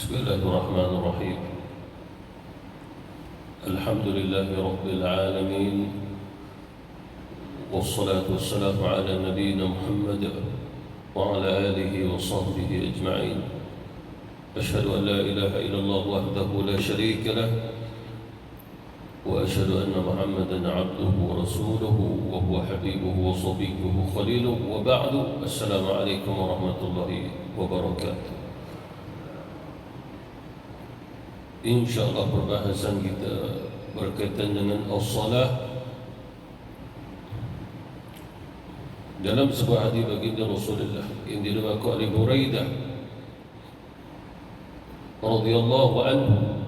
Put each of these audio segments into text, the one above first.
بسم الله الرحمن الرحيم. الحمد لله رب العالمين، والصلاة والسلام على نبينا محمد وعلى آله وصحبه أجمعين. أشهد أن لا إله إلا الله وحده لا شريك له، وأشهد أن محمدا عبده ورسوله وهو حبيبه وصفيه خليله، وبعد. السلام عليكم ورحمة الله وبركاته. InsyaAllah perbahasan kita berkaitan dengan as-salah. Dalam sebuah hadis baginda Rasulullah yang diriwayatkan oleh Buraidah radhiyallahu anhu,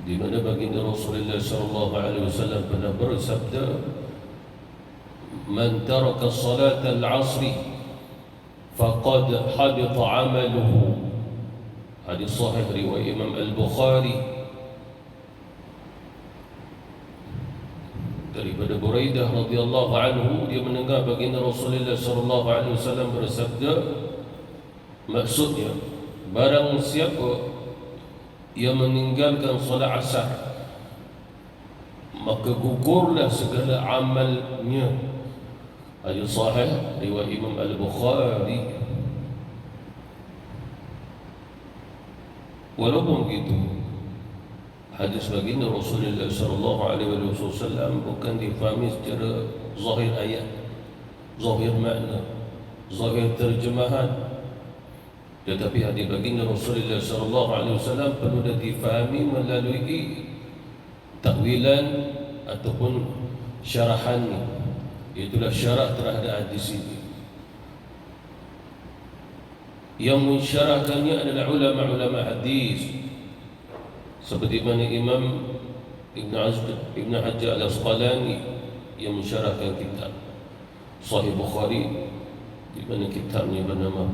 di mana baginda Rasulullah sallallahu alaihi wasallam pernah bersabda, "Man taraka salata al-'asri faqad habita 'amaluhu." Hadis sahih riwayat Imam Al-Bukhari daripada Buraidah radhiyallahu anhu. Dia mendengar baginda Rasulullah sallallahu alaihi wasallam bersabda, maksudnya barang siapa yang meninggalkan solat asar, maka gugurlah segala amalnya. Hadis sahih riwayat Imam Al-Bukhari. Walaupun begitu, hadis baginda Rasulullah sallallahu alaihi wasallam bukan difahami secara zahir ayat, zahir makna, zahir terjemahan, tetapi hadis baginda Rasulullah sallallahu alaihi wasallam perlu difahami melalui takwilan ataupun syarahannya. Itulah syarah terhadap hadis ini. Yang mensyarahkannya adalah ulama-ulama hadis, seperti mana Imam Ibn Hajar Al-Asqalani yang mensyarahkan kitab Sahih Bukhari, di mana kitabnya bernama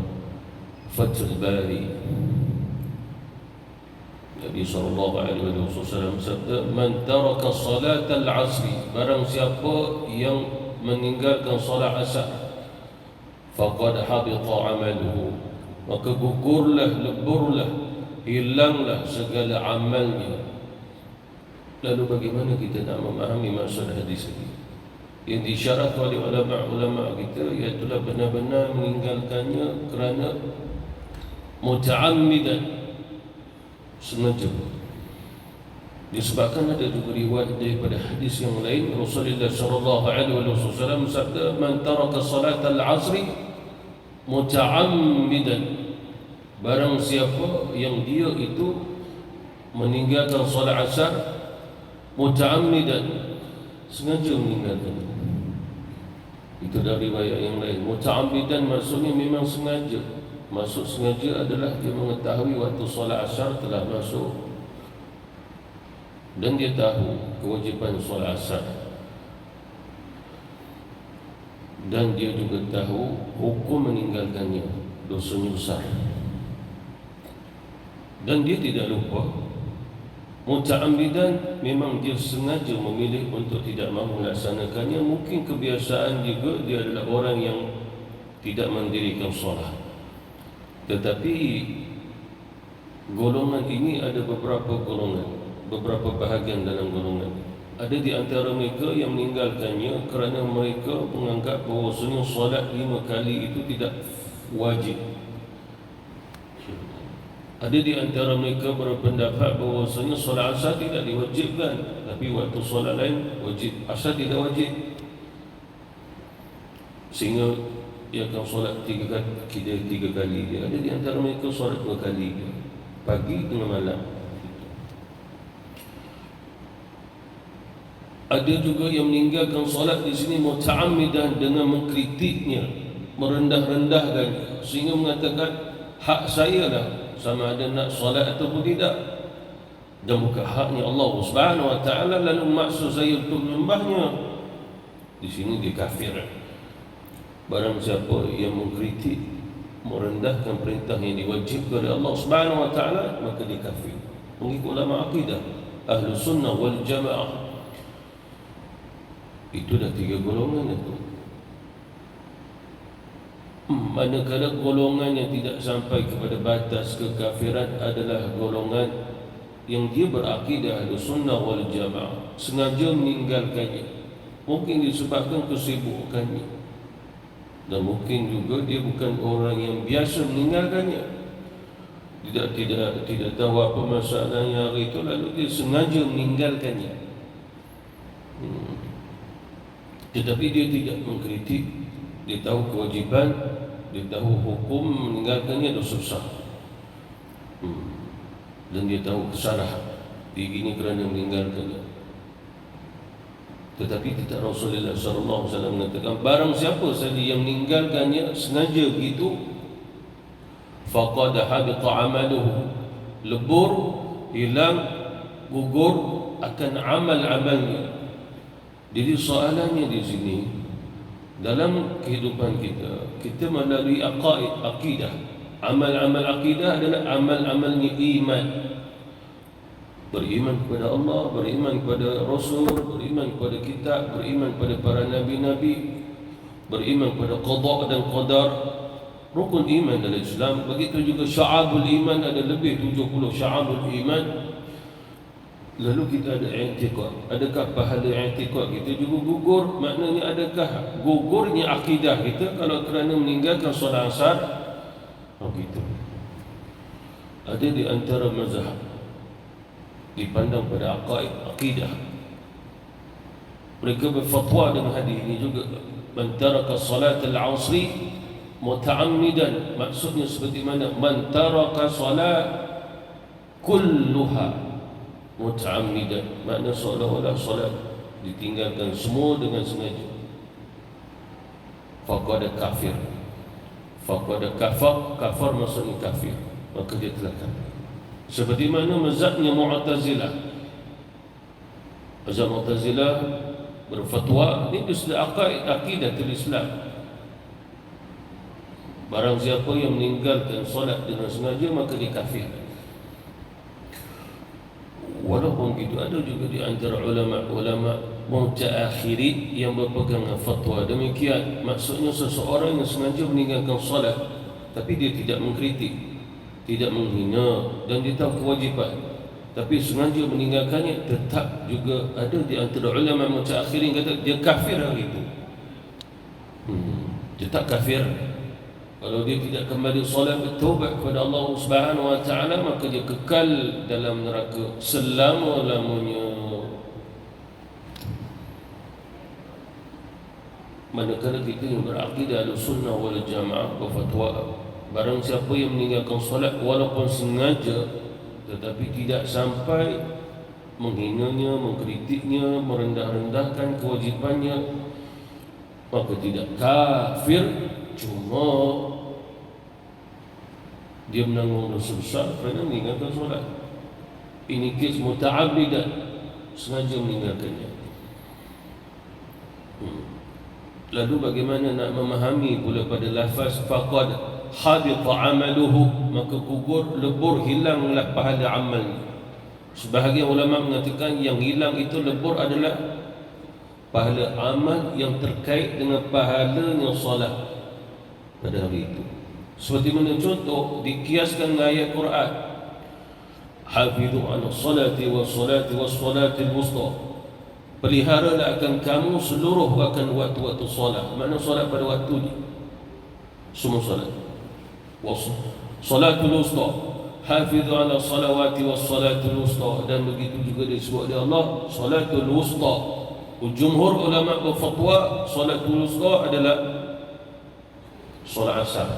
Fathul Bari. Nabi sallallahu alaihi wasallam sabda, "Man taraka salat al-'asri," barang siapa yang meninggalkan solat asar, faqad habita 'amaluhu, maka gugurlah, leburlah, hilanglah segala amalnya. Lalu bagaimana kita nak memahami maksud hadis ini? Yang disyarahkan oleh ulama-ulama kita, iaitulah benar-benar meninggalkannya kerana muta'ammidan, sengaja. Disebabkan ada juga riwayat daripada hadis yang lain, Rasulullah sallallahu alaihi wasallam sabda, "Man taraka salat al-'asri muta'ammidan," barang siapa yang dia itu meninggalkan solat asar muta'ammidan, sengaja meninggalkan. Itu dari riwayat yang lain. Muta'ammidan maksudnya memang sengaja. Maksud sengaja adalah dia mengetahui waktu solat asar telah masuk dan dia tahu kewajipan solat asar, dan dia juga tahu hukum meninggalkannya, dosanya besar, dan dia tidak lupa. Muta'ammidan memang dia sengaja memilih untuk tidak mahu melaksanakannya. Mungkin kebiasaan juga dia adalah orang yang tidak mendirikan solat, tetapi golongan ini ada beberapa golongan, beberapa bahagian dalam golongan. Ada di antara mereka yang meninggalkannya kerana mereka menganggap bahawasanya solat 5 kali itu tidak wajib. Ada di antara mereka berpendapat bahawasanya solat asar tidak diwajibkan, tapi waktu solat lain wajib. Asar tidak wajib, sehingga dia akan solat 3 kali. Ada di antara mereka solat 2 kali, pagi dengan malam. Ada juga yang meninggalkan solat di sini muta'ammidan, dengan mengkritiknya, merendah-rendahkan, sehingga mengatakan hak saya lah, sama ada nak solat ataupun tidak, dan bukan haknya Allah Subhanahu wa taala, lalu maksud saya untuk menyembahnya. Di sini dia kafir. Barang siapa yang mengkritik, merendahkan perintah yang diwajibkan oleh Allah Subhanahu wa taala, maka dia kafir. Mengikut ulama akidah Ahlus Sunnah wal Jamaah. Itu dah 3 golongan itu. Manakala golongan yang tidak sampai kepada batas kekafiran adalah golongan yang dia berakidah Ahlussunnah wal Jamaah, sengaja meninggalkannya. Mungkin disebabkan kesibukannya, dan mungkin juga dia bukan orang yang biasa meninggalkannya. Tidak tahu apa masalahnya hari itu, lalu dia sengaja meninggalkannya. Tetapi dia tidak mengkritik. Dia tahu kewajiban, dia tahu hukum meninggalkannya dosa besar. Dan dia tahu kesalahan ini kerana meninggalkannya. Tetapi kita Rasulullah SAW mengatakan, barang siapa sahaja yang meninggalkannya sengaja begitu, faqad habita amaluhu, lebur, hilang, gugur akan amal-amalnya. Jadi soalannya di sini, dalam kehidupan kita melalui akidah. Amal-amal akidah adalah amal-amalnya iman. Beriman kepada Allah, beriman kepada Rasul, beriman kepada kitab, beriman kepada para nabi-nabi, beriman kepada qada dan qadar. Rukun iman dalam Islam. Begitu juga sya'abul iman, ada lebih 70 sya'abul iman. Lalu kita ada i'tiqad. Adakah pahala i'tiqad kita juga gugur? Maknanya adakah gugurnya akidah kita kalau kerana meninggalkan solat asar? Begitu. Ada di antara mazhab dipandang pada akidah. Mereka berfatwa dengan hadis ini juga. Man taraka salat al-'asri muta'ammidan, maksudnya seperti mana? Man taraka salat kulluha muta'ammidan, makna seolah-olah solat ditinggalkan semua dengan sengaja. Faqad kafir. Faqad kafar maksudnya kafir, maka dia telah kafir. Seperti mana mazhabnya Mu'tazilah. Mazhab Mu'tazilah berfatwa ini sudah akidatul Islam. Barang siapa yang meninggalkan solat dengan sengaja maka dia kafir. Walaupun itu ada juga di antara ulama mutaakhirin yang berpegang fatwa demikian. Maksudnya seseorang yang sengaja meninggalkan solat tapi dia tidak mengkritik, tidak menghina, dan dia tahu kewajiban, tapi sengaja meninggalkannya, tetap juga ada di antara ulama mutaakhirin kata dia kafir hari itu. Tetap kafir. Kalau dia tidak kembali solat bertaubat kepada Allah Subhanahu wa taala, maka dia kekal dalam neraka selama-lamanya. Manakala kita yang berakidah Ahlussunnah wal Jamaah berfatwa, barang siapa yang meninggalkan solat walaupun sengaja tetapi tidak sampai menghinanya, mengkritiknya, merendah-rendahkan kewajibannya, maka tidak kafir, cuma dia menanggung dosa besar kerana meninggalkan solat. Ini kes muta'abbidan, sengaja meninggalkannya. Lalu bagaimana nak memahami pula pada lafaz faqad habita amaluhu, maka gugur, lebur, hilanglah pahala amalnya. Sebahagian ulama mengatakan yang hilang itu lebur adalah pahala amal yang terkait dengan pahalanya solat pada hari itu. Seperti mana contoh dikiaskan dengan ayat Quran, hafizu 'ala salati was-salati was-salati al-wusta, peliharalah akan kamu seluruh akan waktu-waktu solat. Mana solat pada waktunya, semua solat. Salatul wusta, hafizu 'ala salawati was-salatul wusta, dan begitu juga disebut oleh Allah salatul wusta. Jumhur ulama berfatwa salatul wusta adalah solat asar.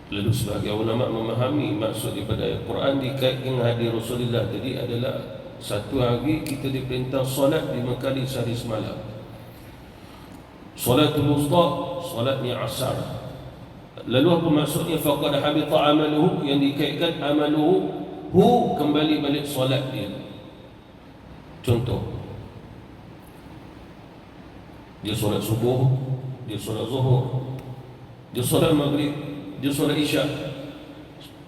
Lalu sebagian ulama memahami maksud daripada ayat Quran dikaitkan dengan hadis Rasulullah tadi adalah satu hari kita diperintah solat 5 kali sehari semalam. Salatul wusta, solatnya asar. Lalu apa maksudnya faqad habita amaluhu, yang dikaitkan amaluhu kembali balik solat dia. Contoh, dia solat subuh, dia solat zuhur, dia solat maghrib, dia solat isyak,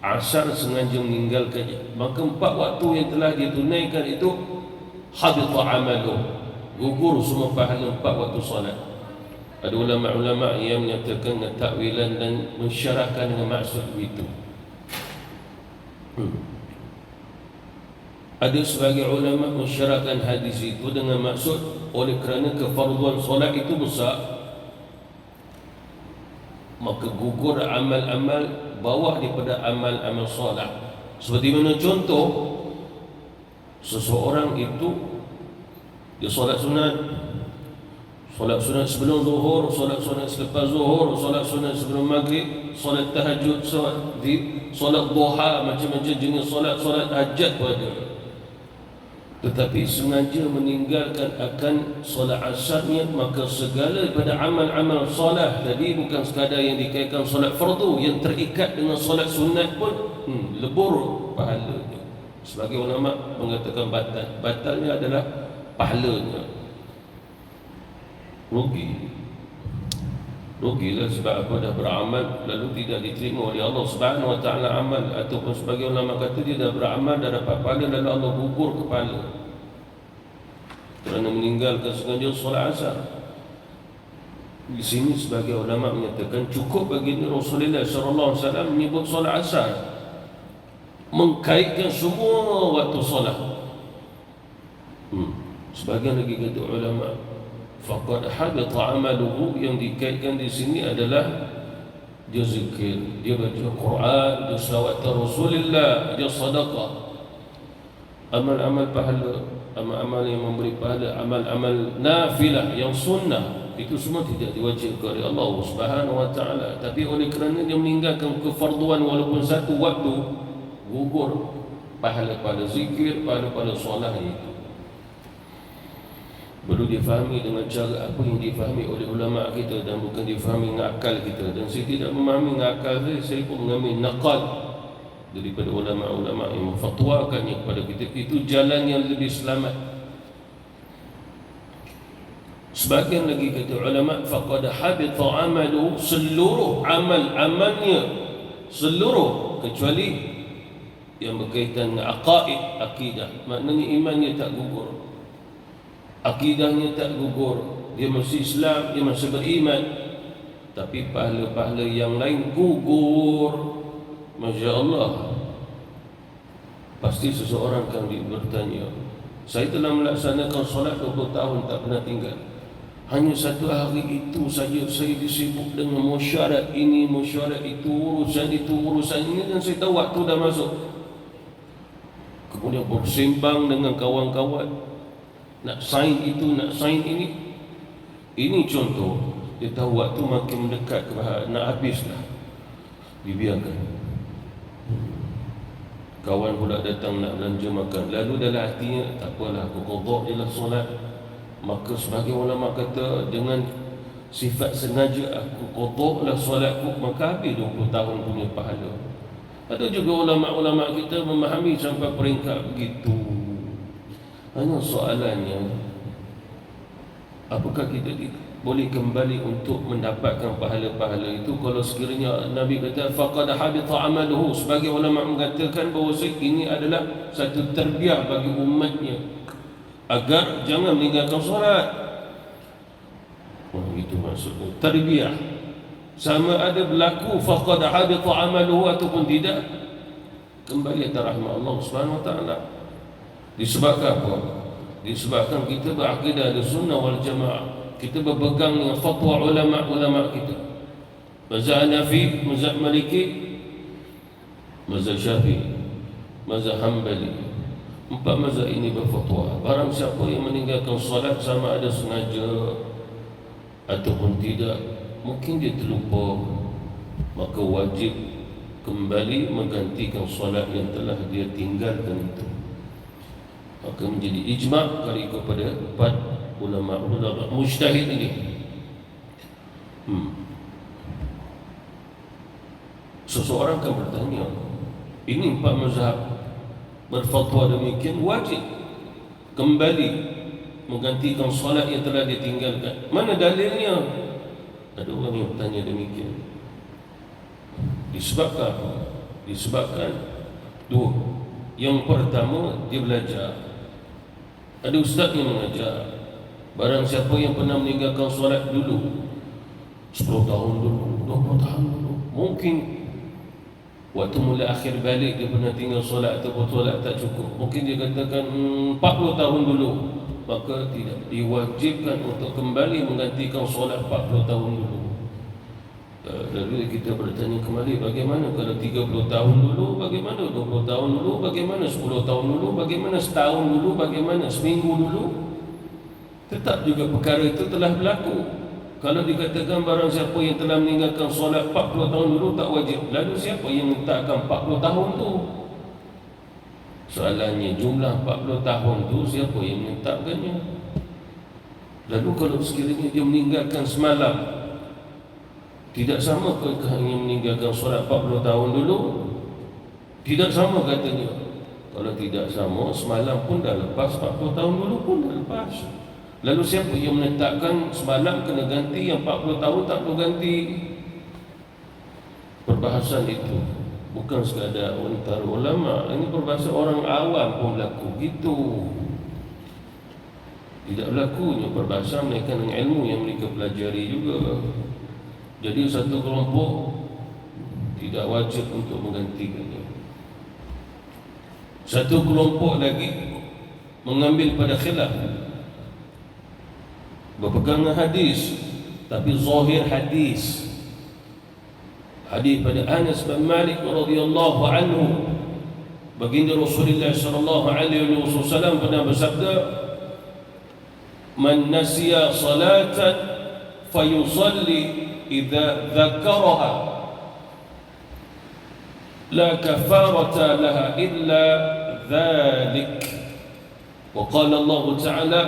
asar sengaja meninggalkannya, maka 4 waktu yang telah dia tunaikan itu habita amaluhu, gugur semua pahala 4 waktu solat. Ada ulama-ulama yang menyatakan takwilan dan mensyarahkan dengan maksud itu. Ada sebagai ulama mensyarahkan hadis itu dengan maksud oleh kerana kefarduan solat itu besar, maka gugur amal-amal bawah daripada amal-amal solat. Seperti mana contoh, seseorang itu dia solat sunat, solat sunat sebelum zuhur, solat sunat selepas zuhur, solat sunat sebelum maghrib, solat tahajud, solat duha, macam-macam jenis solat hajat pun ada. Tetapi sengaja meninggalkan akan solat asarnya, maka segala daripada amal-amal solat tadi bukan sekadar yang dikaitkan solat fardu, yang terikat dengan solat sunat pun lebur pahalanya. Sebagai ulama mengatakan batalnya adalah pahalanya. Rugilah sebab apa? Dah beramal lalu tidak diterima oleh Allah Subhanahu wa taala amal, ataupun sebagai ulama kata dia dah beramal, dah dapat pahala, lalu Allah gugur kepala kerana meninggalkan sengaja solat asar. Di sini sebagai ulama menyatakan cukup baginda Rasulullah sallallahu alaihi wasallam menyebut solat asar, mengkaitkan semua waktu solat. Sebagian lagi kata ulama, faqad habita amaluhu, yang dikaitkan di sini adalah dia zikir, dia baca Quran, dia selawat Rasulullah, dia sedekah. Amal-amal pahala, amal-amal yang memberi pahala, amal-amal nafilah yang sunnah, itu semua tidak diwajibkan oleh Allah Subhanahu wa taala. Tapi oleh kerana dia meninggalkan kefarduan walaupun satu waktu, gugur pahala-pahala zikir, pahala-pahala solat itu. Perlu difahami dengan cara apa yang difahami oleh ulama kita, dan bukan difahami dengan akal kita. Dan saya tidak memahami dengan akal saya pun mengambil naqal daripada ulama-ulama yang memfatwakannya kepada kita. Itu jalan yang lebih selamat. Sebagian lagi kata ulama, faqad habita amalu, seluruh amal-amalnya, seluruh kecuali yang berkaitan dengan aqaid, akidah. Maknanya imannya tak gugur, akidahnya tak gugur, dia masih Islam, dia masih beriman. Tapi pahala-pahala yang lain gugur. Masya Allah. Pasti seseorang akan bertanya, saya telah melaksanakan solat 20 tahun tak pernah tinggal, hanya satu hari itu saja saya disibuk dengan musyarat ini, musyarat itu, urusan ini, dan saya tahu waktu dah masuk. Kemudian bersembang dengan kawan-kawan, nak sign itu, nak sign ini. Ini contoh. Dia tahu waktu makin mendekat, nak habislah, dibiarkan. Kawan pula datang nak belanja makan, lalu dalam hatinya, tak apalah, aku qadha je lah solat. Maka sebagai ulama kata, dengan sifat sengaja aku qadha lah solatku, maka habis 20 tahun punya pahala. Ada juga ulama-ulama kita memahami sampai peringkat begitu. Hanya soalannya, apakah kita boleh kembali untuk mendapatkan pahala-pahala itu kalau sekiranya Nabi kata faqad habita amaluhu? Sebagai ulama mengatakan bahawa ini adalah satu terbiah bagi umatnya agar jangan meninggalkan solat. Itu maksudnya terbiah. Sama ada berlaku faqad habita amaluhu ataupun tidak, kembali atas rahmat Allah Subhanahu wa taala. Disebabkan apa? Disebabkan kita berakidah Ahlussunnah wal Jamaah. Kita berpegang dengan fatwa ulama-ulama kita. Mazhab Hanafi, mazhab Maliki, mazhab Syafi'i, mazhab Hanbali. 4 mazhab ini berfatwa, barang siapa yang meninggalkan solat sama ada sengaja ataupun tidak, mungkin dia terlupa, maka wajib kembali menggantikan solat yang telah dia tinggalkan itu. Maka menjadi ijma' kalau ikut pada 4 ulama mujtahid ini. Seseorang akan bertanya, ini 4 mazhab berfatwa demikian, wajib kembali menggantikan solat yang telah ditinggalkan. Mana dalilnya? Ada orang yang bertanya demikian. Disebabkan apa? Disebabkan 2. Yang pertama, dia belajar. Ada ustaz yang mengajar, barang siapa yang pernah meninggalkan solat dulu 10 tahun dulu, 20 tahun dulu. Mungkin waktu mula akhir balik dia pernah tinggal solat ataupun solat tak cukup. Mungkin dia katakan 40 tahun dulu. Maka tidak diwajibkan untuk kembali menggantikan solat 40 tahun dulu. Lalu kita bertanya kembali, bagaimana kalau 30 tahun dulu, bagaimana 20 tahun dulu, bagaimana 10 tahun dulu, bagaimana setahun dulu, bagaimana seminggu dulu? Tetap juga perkara itu telah berlaku. Kalau dikatakan barang siapa yang telah meninggalkan solat 40 tahun dulu tak wajib, lalu siapa yang menetapkan 40 tahun tu? Soalannya, jumlah 40 tahun tu siapa yang menetapkannya? Lalu kalau sekiranya dia meninggalkan semalam, tidak sama ke yang meninggalkan solat 40 tahun dulu? Tidak sama katanya. Kalau tidak sama, semalam pun dah lepas, 40 tahun dulu pun dah lepas. Lalu siapa yang menetapkan semalam kena ganti, yang 40 tahun tak perlu ganti? Perbahasan itu bukan sekadar antara ulama, ini perbahasan orang awam pun berlaku gitu. Tidak berlakunya perbahasan mereka dengan ilmu yang mereka pelajari juga. Jadi satu kelompok tidak wajib untuk menggantikannya. Satu kelompok lagi mengambil pada khilaf, berpegang hadis, tapi zahir hadis. Hadis pada Anas bin Malik radhiyallahu anhu, baginda Rasulullah sallallahu alaihi wasallam pernah bersabda, "Man nasiya salatan fayusalli idza dzakaraha la kafarata laha illa dzalik." Wa qala Allah Ta'ala,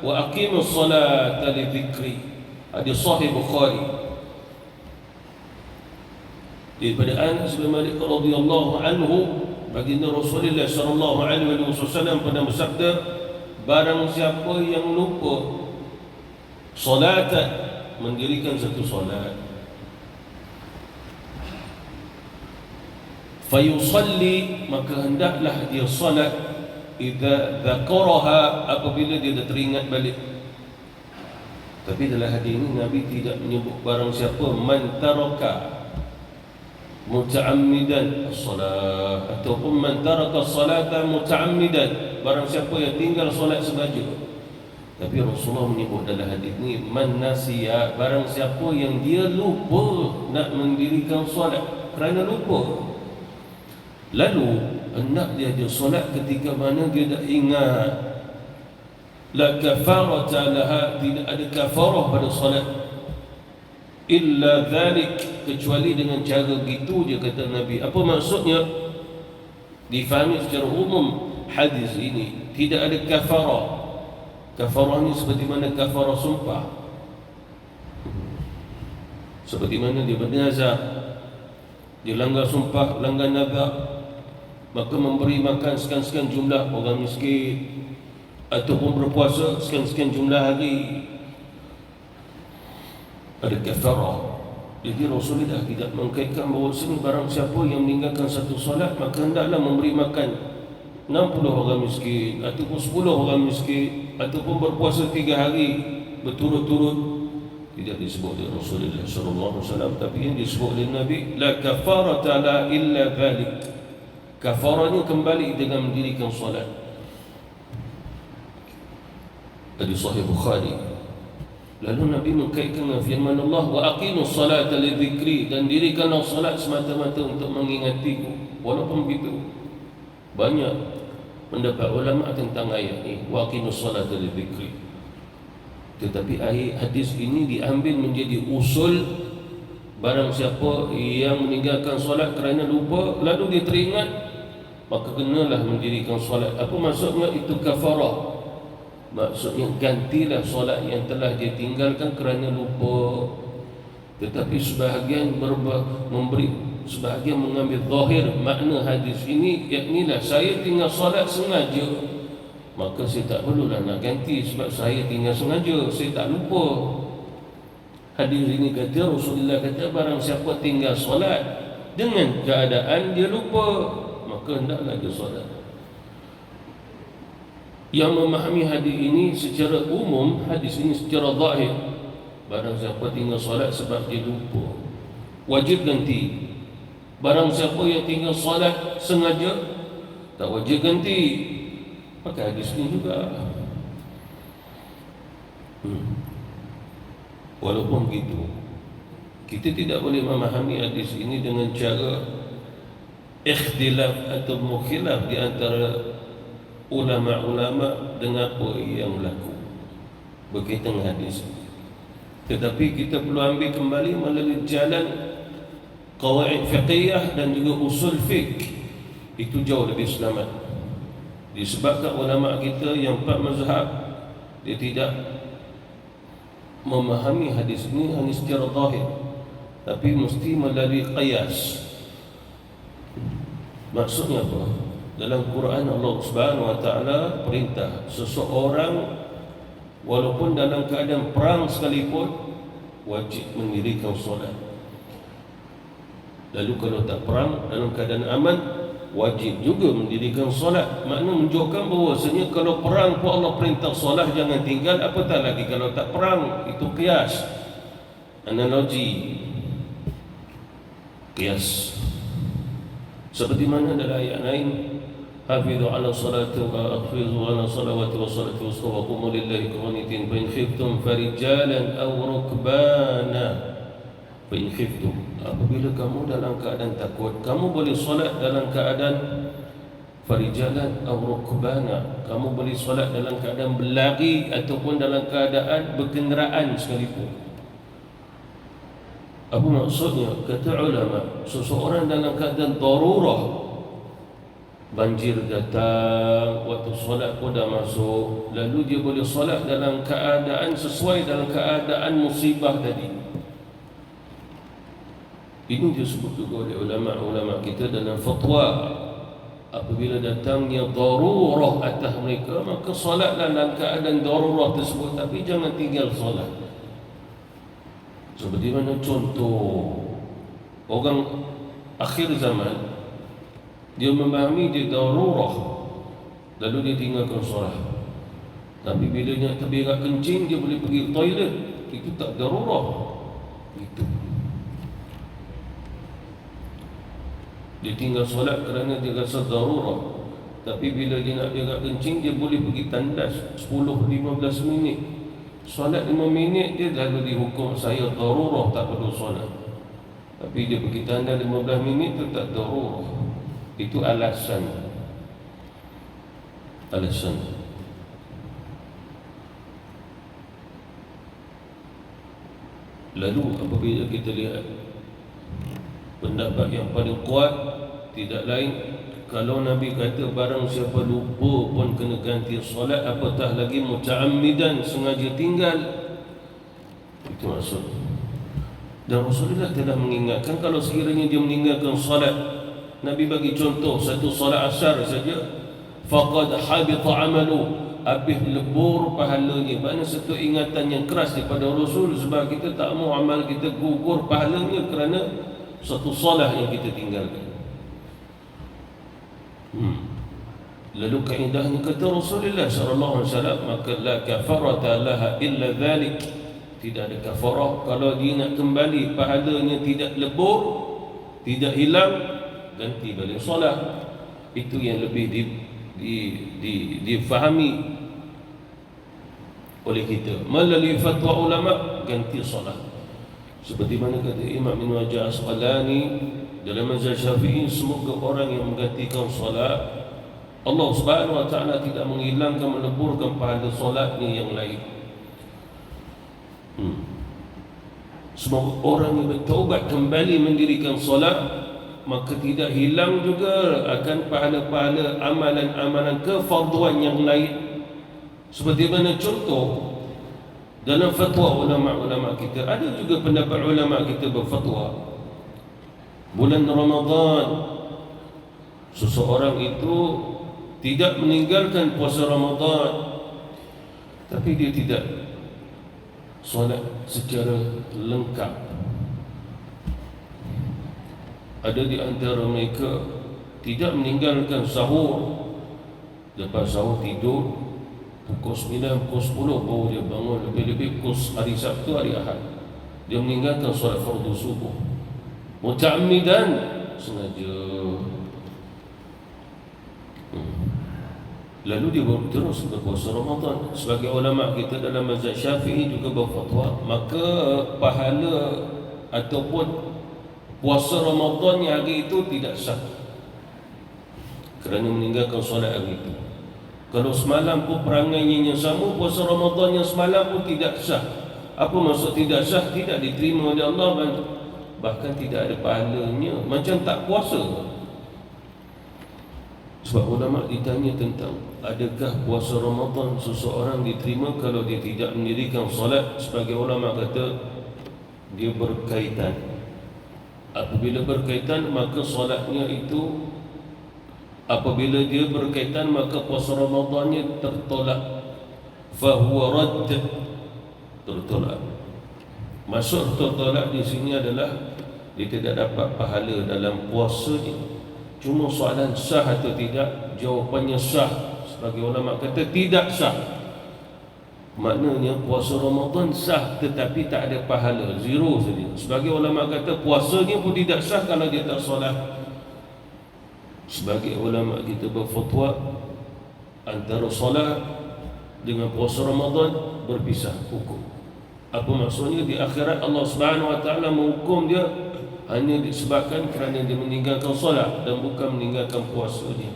"Wa aqimus salata li dzikri." Hadis sahih Bukhari. Daripada Anas bin Malik radhiyallahu anhu, baginda Rasulullah sallallahu alaihi wasallam pernah bersabda, barang siapa yang lupa salatan, mendirikan satu solat, fayusalli, maka hendaklah dia solat, idza dzakaraha, apabila dia dah teringat balik. Tapi dalam hadis ini Nabi tidak menyebut barang siapa man taraka muta'ammidan as-salat, ataupun man taraka as-salata muta'ammidan, barang siapa yang tinggal solat sengaja. Tapi Rasulullah menyebut dalam hadis ini man nasiya, barang siapa yang dia lupa nak mendirikan solat kerana lupa, lalu hendak dia solat ketika mana dia dah ingat, la kafarata laha, tidak ada kafarah pada solat, illa dhalik, kecuali dengan cara gitu, dia kata Nabi. Apa maksudnya? Difahami secara umum hadis ini tidak ada kafarah. Kafarah ni seperti mana kafarah sumpah, seperti mana dia bernazar, dia langgar sumpah, langgar nazar, maka memberi makan sekian-sekian jumlah orang miskin, ataupun berpuasa sekian-sekian jumlah hari, ada kafarah. Jadi Rasulullah tidak mengkaitkan bahawa sini barang siapa yang meninggalkan satu solat maka hendaklah memberi makan 60 orang miskin, ataupun 10 orang miskin, ataupun berpuasa 3 hari berturut-turut. Tidak disebut oleh Rasulullah sallallahu alaihi wasallam, tapi yang disebut oleh Nabi, la kafarata la illa dhalik. Kafarahnya kembali dengan mendirikan solat. Hadis sahih Bukhari. Lalu Nabi mengkaitkan dengan firman Allah, wa aqimus salata li dzikri, dan dirikanlah solat semata-mata untuk mengingatiku. Walaupun begitu, banyak pendapat ulama tentang ayat ini, wa aqimus salata li dzikri. Tetapi ayat hadis ini diambil menjadi usul, barang siapa yang meninggalkan solat kerana lupa lalu dia teringat, maka kenalah mendirikan solat. Apa maksudnya? Itu kafarah. Maksudnya gantilah solat yang telah dia tinggalkan kerana lupa. Tetapi sebahagian sebahagian mengambil zahir makna hadis ini, yaknilah saya tinggal solat sengaja, maka saya tak perlulah nak ganti sebab saya tinggal sengaja, saya tak lupa. Hadis ini kata Rasulullah kata barang siapa tinggal solat dengan keadaan dia lupa, maka hendaklah dia solat. Yang memahami hadis ini secara umum, hadis ini secara zahir, Barang siapa tinggal solat sebab dia lupa, wajib ganti. Barang siapa yang tinggal solat sengaja, tak wajib ganti. Pakai hadis ni juga. Walaupun begitu, kita tidak boleh memahami hadis ini dengan cara ikhtilaf atau mukhilaf di antara ulama-ulama dengan apa yang berlaku berkaitan dengan hadis. Tetapi kita perlu ambil kembali melalui jalan qawaid fiqhiyah dan juga usul fiqh. Itu jauh lebih selamat. Disebabkan ulama kita yang empat mazhab, dia tidak memahami hadis ini hanya secara zahir, tapi mesti melalui qiyas. Maksudnya apa? Dalam Quran Allah Subhanahu wa taala perintah seseorang walaupun dalam keadaan perang sekalipun wajib mendirikan solat. Lalu kalau tak perang, dalam keadaan aman, wajib juga mendirikan solat. Makna menunjukkan bahawasanya kalau perang pun Allah perintah solat jangan tinggal, apatah lagi kalau tak perang. Itu qiyas, analogi, qiyas. Seperti mana dalam ayat lain, hafizu ala salati wa hafizu ala salawati wa salati wusta wa qumu lillahi qanitin fa in khiftum farijalan aw rukbana. Fa in khiftum, apabila kamu dalam keadaan takut, kamu boleh solat dalam keadaan farijalan aw rukbana, kamu boleh solat dalam keadaan berlari ataupun dalam keadaan berkenderaan sekalipun. Apa maksudnya? Kata ulama, seseorang dalam keadaan darurah, banjir datang, waktu solat pun dah masuk, lalu dia boleh solat dalam keadaan sesuai dalam keadaan musibah tadi. Ini disebut juga oleh ulama-ulama kita dalam fatwa. Apabila datangnya darurah atas mereka, maka solatlah dalam keadaan darurah tersebut, tapi jangan tinggal solat. Seperti mana contoh orang akhir zaman, dia memahami dia darurah, lalu dia tinggalkan solat. Tapi bila dia terberak kencing, dia boleh pergi toilet, itu tak darurah. Itu dia tinggal solat kerana dia rasa darurah. Tapi bila dia nak berak kencing, dia boleh pergi tandas 10-15 minit. Solat 5 minit dia lalu dihukum saya darurah, tak perlu solat. Tapi dia pergi tandas 15 minit tu tak darurah. Itu alasan. Lalu apabila kita lihat pendapat yang paling kuat, tidak lain, kalau Nabi kata barang siapa lupa pun kena ganti solat, apatah lagi muta'ammidan, sengaja tinggal. Itu maksud. Dan Rasulullah telah mengingatkan kalau sekiranya dia meninggalkan solat, Nabi bagi contoh satu solat asar saja, faqad habita amalu, habis lebur pahalanya. Maknanya satu ingatan yang keras daripada Rasul, sebab kita tak mau amal kita gugur pahalanya kerana satu solat yang kita tinggalkan. Lalu kaidahnya kata Rasulullah sallallahu alaihi wasallam, maka la kafarata laha illa dhalik, tidak ada kafarah kalau dia nak kembali pahalanya tidak lebur, tidak hilang, ganti balik solat. Itu yang lebih difahami oleh kita melalui fatwa ulama, ganti solat. Seperti mana kata Imam Ibn Hajar Asqalani dalam mazhab Syafi'i, semoga orang yang menggantikan solat, Allah Subhanahu wa taala tidak menghilangkan, meleburkan pahala solatnya yang lain. Semoga orang yang bertaubat kembali mendirikan solat, maka tidak hilang juga akan pahala-pahala amalan-amalan kefarduan yang lain. Seperti mana contoh dalam fatwa ulama-ulama kita, ada juga pendapat ulama kita berfatwa bulan Ramadan seseorang itu tidak meninggalkan puasa Ramadan, tapi dia tidak solat secara lengkap. Ada di antara mereka tidak meninggalkan sahur, lepas sahur tidur, Pukul 9, pukul 10 baru dia bangun. Lebih-lebih pukul hari Sabtu, hari Ahad dia meninggalkan solat fardu subuh. Muta'ammidan, sengaja. Lalu dia terus berpuasa Ramadan. Sebagai ulama kita dalam mazhab Syafi'i juga berfatwa, maka pahala ataupun puasa Ramadan yang hari itu tidak sah kerana meninggalkan solat hari itu. Kalau semalam pun perangainya yang sama, puasa Ramadan yang semalam pun tidak sah. Apa maksud tidak sah? Tidak diterima oleh Allah, bahkan tidak ada pahalanya, macam tak puasa. Sebab ulama ditanya tentang adakah puasa Ramadan seseorang diterima kalau dia tidak mendirikan solat. Sebagai ulama kata dia berkaitan. Apabila berkaitan, maka solatnya itu, apabila dia berkaitan, maka puasa Ramadannya tertolak. Fahuwa radd, tertolak. Maksud tertolak di sini adalah dia tidak dapat pahala dalam puasanya. Cuma soalan sah atau tidak, jawapannya sah. Sebagai ulama kata tidak sah. Maknanya puasa Ramadan sah tetapi tak ada pahala, zero saja. Sebagai ulama kata puasanya pun tidak sah kalau dia tak solat. Sebagai ulama kita berfatwa antara solat dengan puasa Ramadan berpisah hukum. Apa maksudnya? Di akhirat Allah Subhanahu Wa Taala menghukum dia hanya disebabkan kerana dia meninggalkan solat dan bukan meninggalkan puasa dia.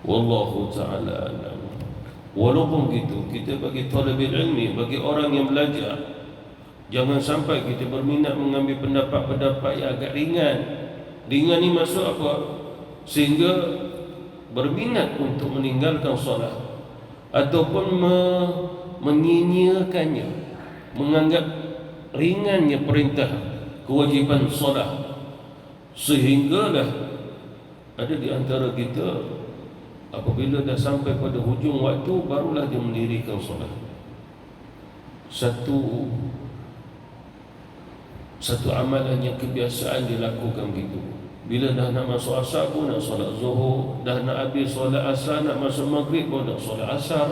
Wallahu ta'ala alam. Walaupun begitu, kita bagi talibul ilmi, bagi orang yang belajar, jangan sampai kita berminat mengambil pendapat-pendapat yang agak ringan. Ringan ni maksud apa? Sehingga berminat untuk meninggalkan solat ataupun menyia-nyiakannya, menganggap ringannya perintah kewajiban solat, sehinggalah ada di antara kita apabila dah sampai pada hujung waktu barulah dia mendirikan solat. Satu amalan yang kebiasaan dia lakukan begitu. Bila dah nak masuk asar pun nak solat zuhur, dah nak habis solat asar, nak masuk maghrib pun nak solat asar,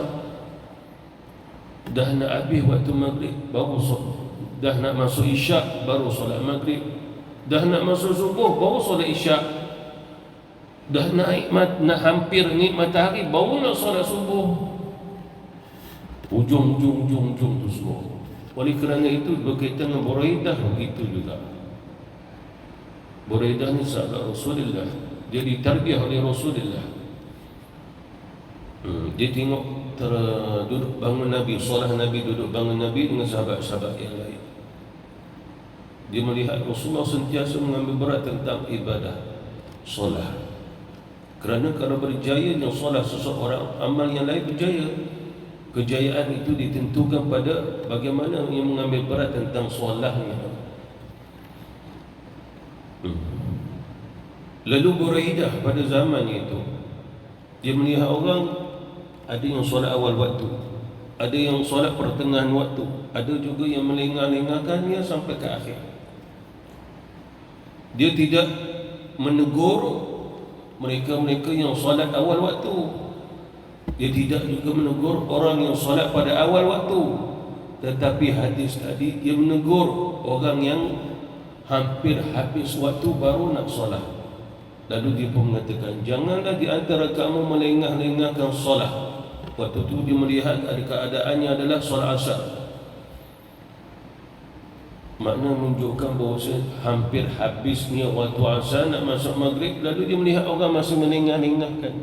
dah nak habis waktu maghrib baru solat, dah nak masuk isyak baru solat maghrib, dah nak masuk subuh baru solat isyak, dah nak hampir naik matahari baru nak solat subuh. Ujung tu semua. Oleh kerana itu berkaitan dengan Buraidah begitu juga. Buraidah ni sahabat Rasulullah, dia ditarbiah oleh Rasulullah. Dia tengok duduk bangun Nabi, solat Nabi, duduk bangun Nabi dengan sahabat-sahabat yang lain. Dia melihat Rasulullah sentiasa mengambil berat tentang ibadah solat. Kerana kalau berjayanya solat seseorang, amal yang lain berjaya. Kejayaan itu ditentukan pada bagaimana ia mengambil berat tentang solatnya. Lalu Buraidah pada zaman itu, dia melihat orang, ada yang solat awal waktu, ada yang solat pertengahan waktu, ada juga yang melengah-lengahkannya sampai ke akhir. Dia tidak menegur mereka-mereka yang solat awal waktu. Dia tidak juga menegur orang yang solat pada awal waktu. Tetapi hadis tadi dia menegur orang yang hampir habis waktu baru nak solat. Lalu dia pun mengatakan, janganlah di antara kamu melengah-lengahkan solat. Waktu itu dia melihat keadaannya adalah solat asar. Makna menunjukkan bahawa hampir habisnya waktu asar nak masuk maghrib. Lalu dia melihat orang masih melengah-lengahkan.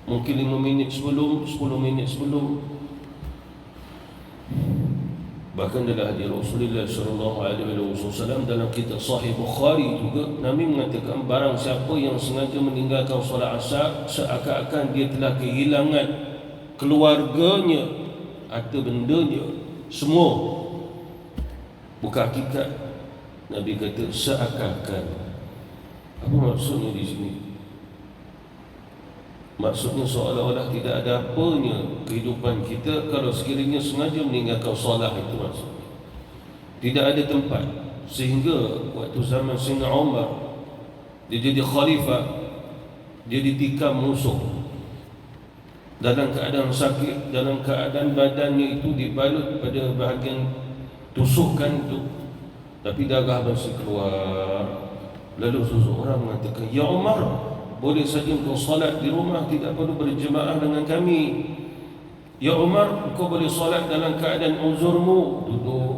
Mungkin 5 minit sebelum, 10 minit sebelum. Bahkan dalam hadis Rasulullah SAW dalam kitab Sahih Bukhari juga, Nabi mengatakan barang siapa yang sengaja meninggalkan solat asar, seakan-akan dia telah kehilangan keluarganya atau bendanya semua. Bukan hakikat. Nabi kata seakan-akan. Apa maksudnya di sini? Maksudnya seolah-olah tidak ada apanya kehidupan kita kalau sekiranya sengaja meninggalkan solat itu maksudnya. Tidak ada tempat. Sehingga waktu zaman Sayyidina Umar, dia jadi khalifah, dia ditikam musuh. dalam keadaan sakit, dalam keadaan badannya itu dibalut pada bahagian tusukan itu, tapi darah masih keluar. Lalu seseorang mengatakan, "Ya Umar, boleh saja engkau salat di rumah, tidak perlu berjemaah dengan kami. Ya Umar, engkau boleh salat dalam keadaan uzurmu." Duduk.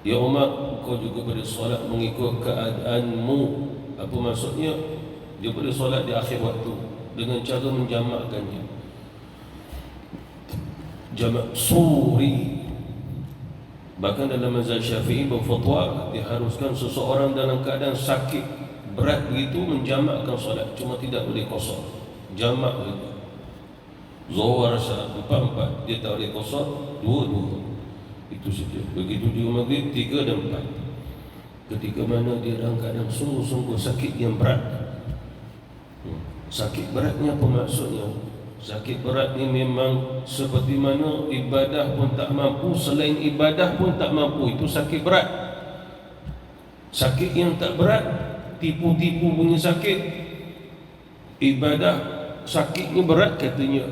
"Ya Umar, engkau juga boleh salat mengikut keadaanmu." Apa maksudnya? Dia boleh solat di akhir waktu dengan cara menjamakkannya. Jamak suri. Bahkan dalam mazhab Syafi'i berfatwa diharuskan seseorang dalam keadaan sakit berat begitu menjamakkan solat, cuma tidak boleh qasar. Jamak saja. Zuhur, asar, 4 dia tak boleh qasar, 2 itu saja. Begitu juga maghrib 3 dan 4. Ketika mana dia dalam keadaan sungguh-sungguh sakit yang berat. Sakit beratnya apa maksudnya? Sakit berat ni memang seperti mana ibadah pun tak mampu, selain ibadah pun tak mampu, itu sakit berat. Sakit yang tak berat, tipu-tipu punya sakit. Ibadah sakit ni berat katanya,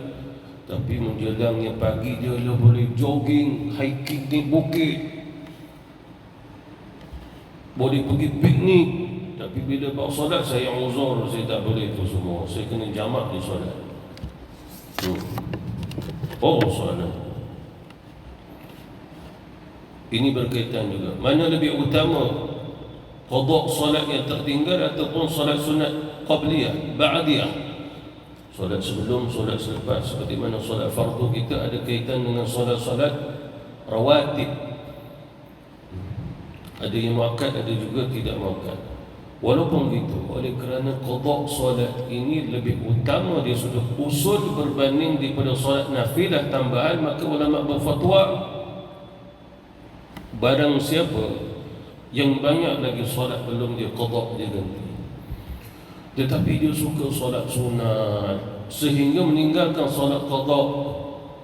tapi menjelangnya pagi dia boleh jogging, hiking di bukit, boleh pergi piknik. Tapi bila bawa solat, saya uzur, saya tak boleh itu semua, saya kena jamak di solat. Oh, solat ini berkaitan juga, mana lebih utama, qada solat yang tertinggal ataupun solat sunat qabliyah, ba'diyah? Solat sebelum, solat selepas. Seperti mana solat fardu kita ada kaitan dengan solat-solat rawatib. Ada yang muakkad, ada juga tidak muakkad. Walaupun begitu, oleh kerana qada solat ini lebih utama, dia sudah usul berbanding daripada solat nafilah tambahan, maka ulama berfatwa barang siapa yang banyak lagi solat belum dia qada, dia ganti. Tetapi dia suka solat sunat sehingga meninggalkan solat qada,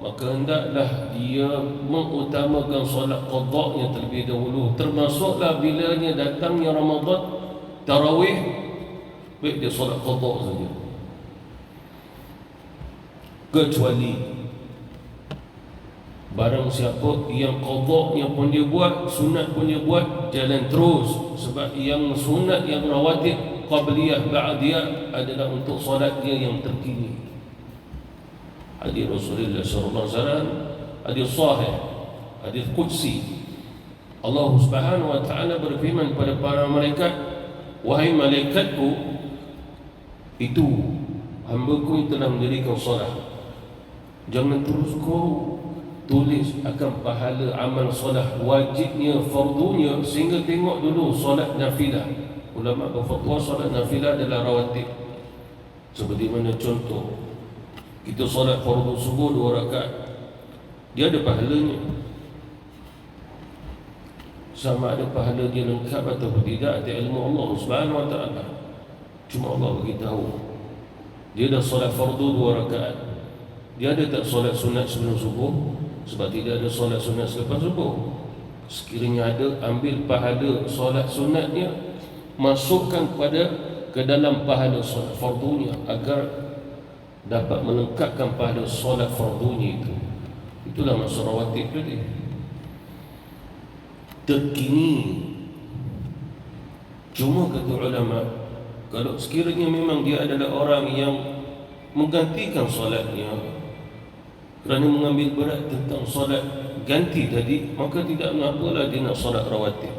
maka hendaklah dia mengutamakan solat qadanya terlebih dahulu. Termasuklah bilanya datangnya Ramadan tarawih, baik dia solat qada saja. Kecuali barang siapa yang qadanya pun dia buat, sunat pun dia buat, jalan terus. Sebab yang sunat, yang rawatib, qabliyah, ba'diyah adalah untuk solat dia yang terkini. Hadis Rasulullah sallallahu alaihi wasallam, hadis sahih, hadis qudsi. Allah Subhanahu wa taala berfirman kepada para malaikat, "Wahai malaikatku, itu hamba-Ku yang telah mendirikan solat. Jangan terus kau tulis akan pahala amal solat wajibnya, fardunya, sehingga tengok dulu solat nafilah." Ulama berfatwa solat nafilah adalah rawatib. Seperti mana contoh, kita solat fardu subuh 2 rakaat, dia ada pahalanya. Sama ada pahala dia lengkap atau tidak, ada ilmu Allah Subhanahu wa taala. Cuma Allah beritahu, dia dah solat fardu 2 rakaat, dia ada tak solat sunat sebelum subuh? Sebab tidak ada solat sunat selepas subuh. Sekiranya ada, ambil pahala solat sunatnya, masukkan ke dalam pahala solat fardunya, agar dapat melengkapkan pahala solat fardunya itu. Itulah maksud rawatib tadi. Terkini. Cuma kata ulama, kalau sekiranya memang dia adalah orang yang menggantikan solatnya kerana mengambil berat tentang solat ganti tadi, maka tidak mengapalah dia nak solat rawatib,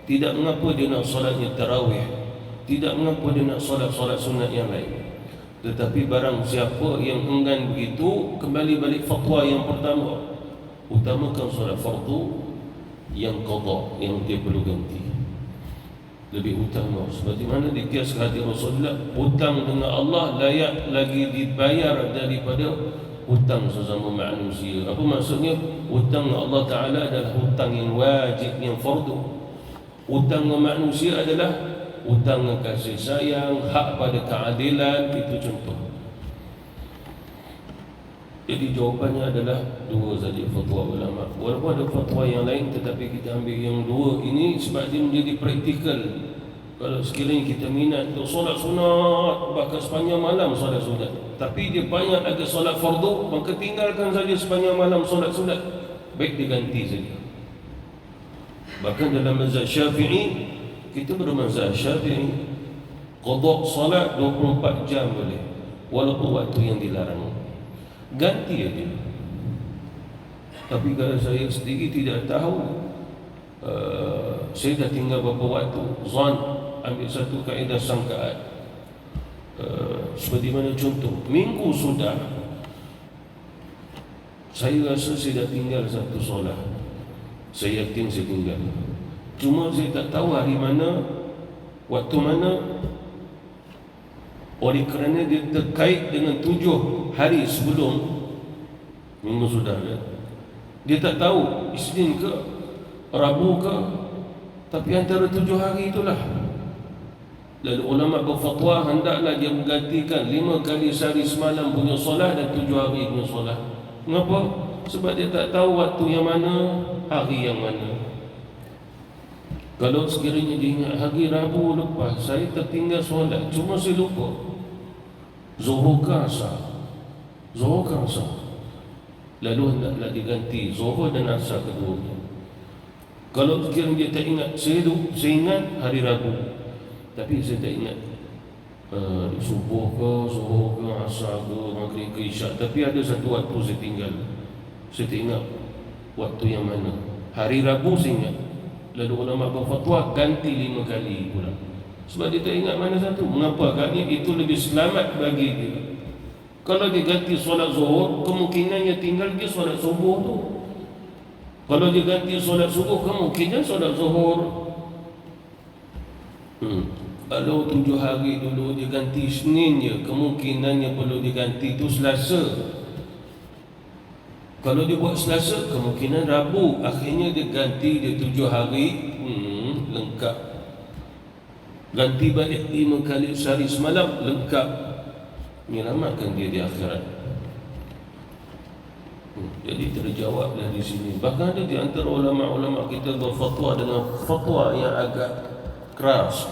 tidak mengapa dia nak solatnya tarawih, tidak mengapa dia nak solat-solat sunat yang lain. Tetapi barang siapa yang enggan begitu, kembali balik fatwa yang pertama, utamakan solat fardu, yang qada, yang dia perlu ganti lebih utama. Seperti mana dikiaskan hadis Rasulullah, hutang dengan Allah layak lagi dibayar daripada hutang sesama manusia. Apa maksudnya? Hutang dengan Allah Ta'ala adalah hutang yang wajib, yang fardu. Hutang dengan manusia adalah hutang dengan kasih sayang, hak pada keadilan. Itu contoh. Jadi jawapannya adalah 2 saja fatwa ulama. Walaupun ada fatwa yang lain, tetapi kita ambil yang 2 ini sebab dia menjadi praktikal Kalau sekiranya kita minat untuk solat sunat, bahkan sepanjang malam solat sunat, tapi dia banyak lagi solat fardu, maka tinggalkan saja sepanjang malam solat sunat, baik diganti saja. Bahkan dalam mazhab Syafi'i, kita bermazhab Syafi'i, qada solat 24 jam boleh, walaupun waktu yang dilarang, ganti aja. Tapi kalau saya sendiri tidak tahu, saya dah tinggal berapa waktu, zan, ambil satu kaedah sangkaan, seperti mana contoh, minggu sudah, saya rasa saya dah tinggal satu solat, saya yakin saya tinggal, cuma saya tak tahu hari mana, waktu mana. Oleh kerana dia terkait dengan 7 hari sebelum minggu sudah, dia tak tahu Isnin ke Rabu ke, tapi antara 7 hari itulah. Lalu ulama berfatwa hendaklah dia menggantikan 5 kali sehari semalam punya solat dan 7 hari punya solat. Mengapa? Sebab dia tak tahu waktu yang mana, hari yang mana. Kalau sekiranya dia ingat hari Rabu lepas saya tertinggal solat, cuma saya lupa Zuhur ke Asar, Zuhur ke Asar, lalu hendaklah diganti Zuhur dan Asar keduanya. Kalau sekiranya dia tak ingat, saya ingat hari Rabu, tapi saya tak ingat subuh ke, zuhur ke, asar ke, maghrib ke, isyak, tapi ada satu waktu saya tinggal, saya tak ingat waktu yang mana. Hari Rabu saya ingat, lalu ulama berfatwa ganti 5 kali pula, sebab dia tak ingat mana satu. Mengapa? Kerana itu lebih selamat bagi dia. Kalau dia ganti solat zuhur, kemungkinannya tinggal dia solat subuh tu. Kalau dia ganti solat subuh, kemungkinan solat zuhur. Kalau 7 hari dulu dia ganti Isnin je, kemungkinannya perlu diganti tu Selasa. Kalau dia buat Selasa, kemungkinan Rabu. Akhirnya dia ganti dia 7 hari, lengkap. Ganti balik 5 kali sehari semalam, lengkap. Menyelamatkan dia di akhirat. Jadi terjawablah di sini. Bahkan ada di antara ulama-ulama kita berfatwa dengan fatwa yang agak keras.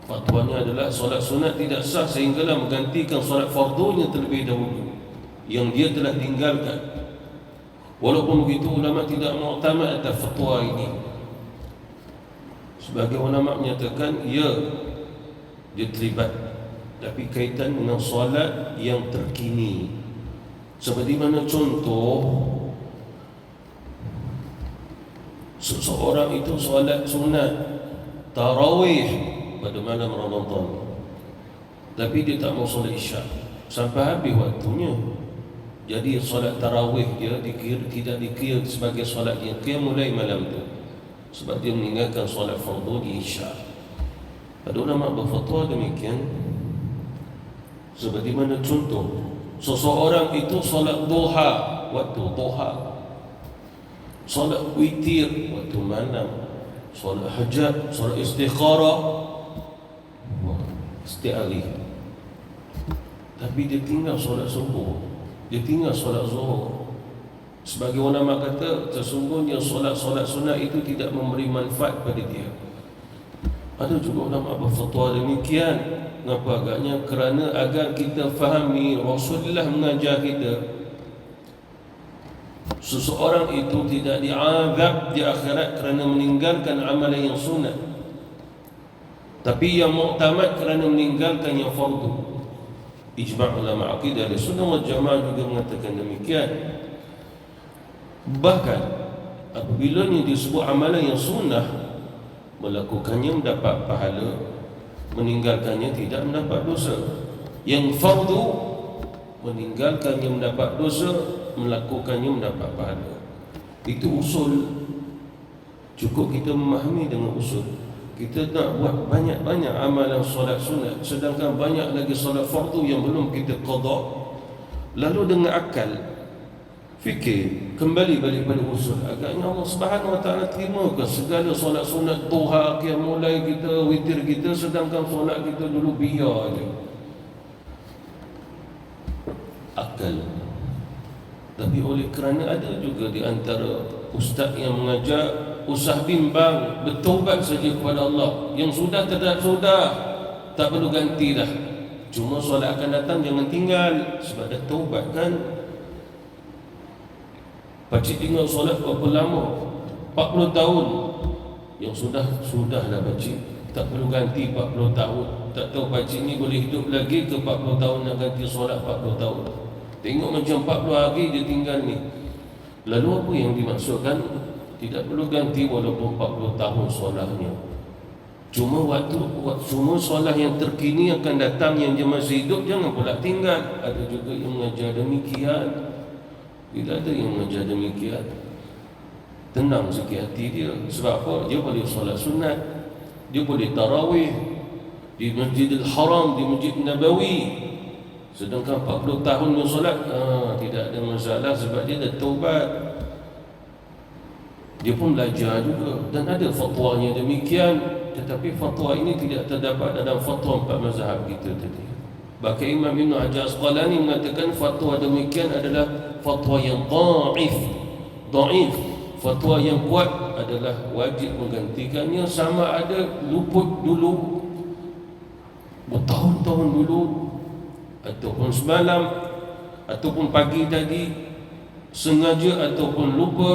Fatwanya adalah solat sunat tidak sah sehinggalah menggantikan solat fardunya terlebih dahulu yang dia telah tinggalkan. Walaupun begitu, ulama tidak muktamad atas fatwa ini. Sebagai ulama menyatakan dia terlibat, tapi kaitan dengan solat yang terkini. Seperti mana contoh, seseorang itu solat sunat tarawih pada malam Ramadan, tapi dia tak mau solat isyak sampai habis waktunya. Jadi solat tarawih dia tidak dikira sebagai solat yang mulai malam tu, sebab dia meninggalkan solat fardu di isyak. Ada ulama berfatwa demikian. Seperti mana contoh, seseorang itu solat duha waktu duha, solat witir waktu malam, solat hajat, solat istikharah setiap hari, tapi dia tinggal solat subuh, dia tinggal solat zuhur. Sebagai ulama kata, sesungguhnya solat-solat sunat itu tidak memberi manfaat pada dia. Ada juga ulama berfatwa demikian. Kenapa? Agaknya kerana agar kita fahami Rasulullah mengajar kita, seseorang itu tidak diazab di akhirat kerana meninggalkan amalan yang sunat, tapi yang muktamad kerana meninggalkan yang fardu. Ijma' ulama akidah Ahlussunnah wal Jamaah juga mengatakan demikian. Bahkan apabila ni disebut amalan yang sunnah, melakukannya mendapat pahala, meninggalkannya tidak mendapat dosa. Yang fardu, meninggalkannya mendapat dosa, melakukannya mendapat pahala. Itu usul. Cukup kita memahami dengan usul. Kita nak buat banyak-banyak amalan solat sunat, sedangkan banyak lagi solat fardu yang belum kita qada. Lalu dengan akal fikir, kembali balik pada usul. Agaknya Allah Subhanahu Wa Taala terima ke segala solat sunat duha, qiyamul lail kita, witir kita, sedangkan solat kita dulu biar aja. Akal. Tapi oleh kerana ada juga di antara ustaz yang mengajar usah bimbang, bertaubat saja kepada Allah. Yang sudah tak perlu ganti dah. Cuma solat akan datang jangan tinggal, sebab dah taubat kan. Pakcik tinggal solat berapa lama? 40 tahun. Yang sudahlah pakcik, tak perlu ganti 40 tahun. Tak tahu pakcik ni boleh hidup lagi ke 40 tahun nak ganti solat 40 tahun. Tengok macam 40 hari dia tinggal ni. Lalu apa yang dimaksudkan? Tidak perlu ganti walaupun 40 tahun solatnya. Cuma cuma solat yang terkini akan datang, yang dia masih hidup jangan pula tinggal. Ada juga yang mengajar demikian. Bila ada yang mengajar demikian, tenang sikit hati dia. Sebab apa? Dia boleh solat sunat, dia boleh tarawih di Masjidil Haram, di Masjid Nabawi. Sedangkan 40 tahun dia solat, tidak ada masalah sebab dia dah taubat. Dia pun belajar juga dan ada fatwanya demikian. Tetapi fatwa ini tidak terdapat dalam fatwa 4 mazhab kita tadi. Bahkan Imam Ibn Hajar Asqalani mengatakan fatwa demikian adalah fatwa yang dhaif. Fatwa yang kuat adalah wajib menggantikannya, sama ada luput dulu, bertahun-tahun dulu, ataupun semalam, ataupun pagi tadi, sengaja ataupun lupa,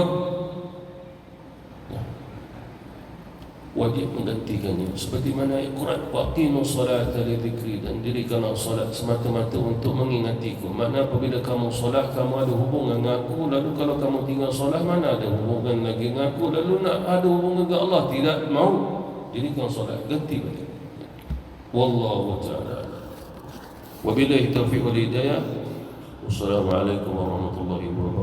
wajib menggantikannya. Seperti mana ayat Quran, waqimus salata lidzikri, dan dirikanlah salat semata-mata untuk mengingatiku. Makna apabila kamu solat, kamu ada hubungan dengan aku. Lalu kalau kamu tinggal solat, mana ada hubungan lagi dengan aku? Lalu nak ada hubungan dengan Allah, tidak mau. Dirikan solat, ganti balik. Wallahu ta'ala. Wabillahi taufiq wal hidayah. Wassalamualaikum warahmatullahi wabarakatuh.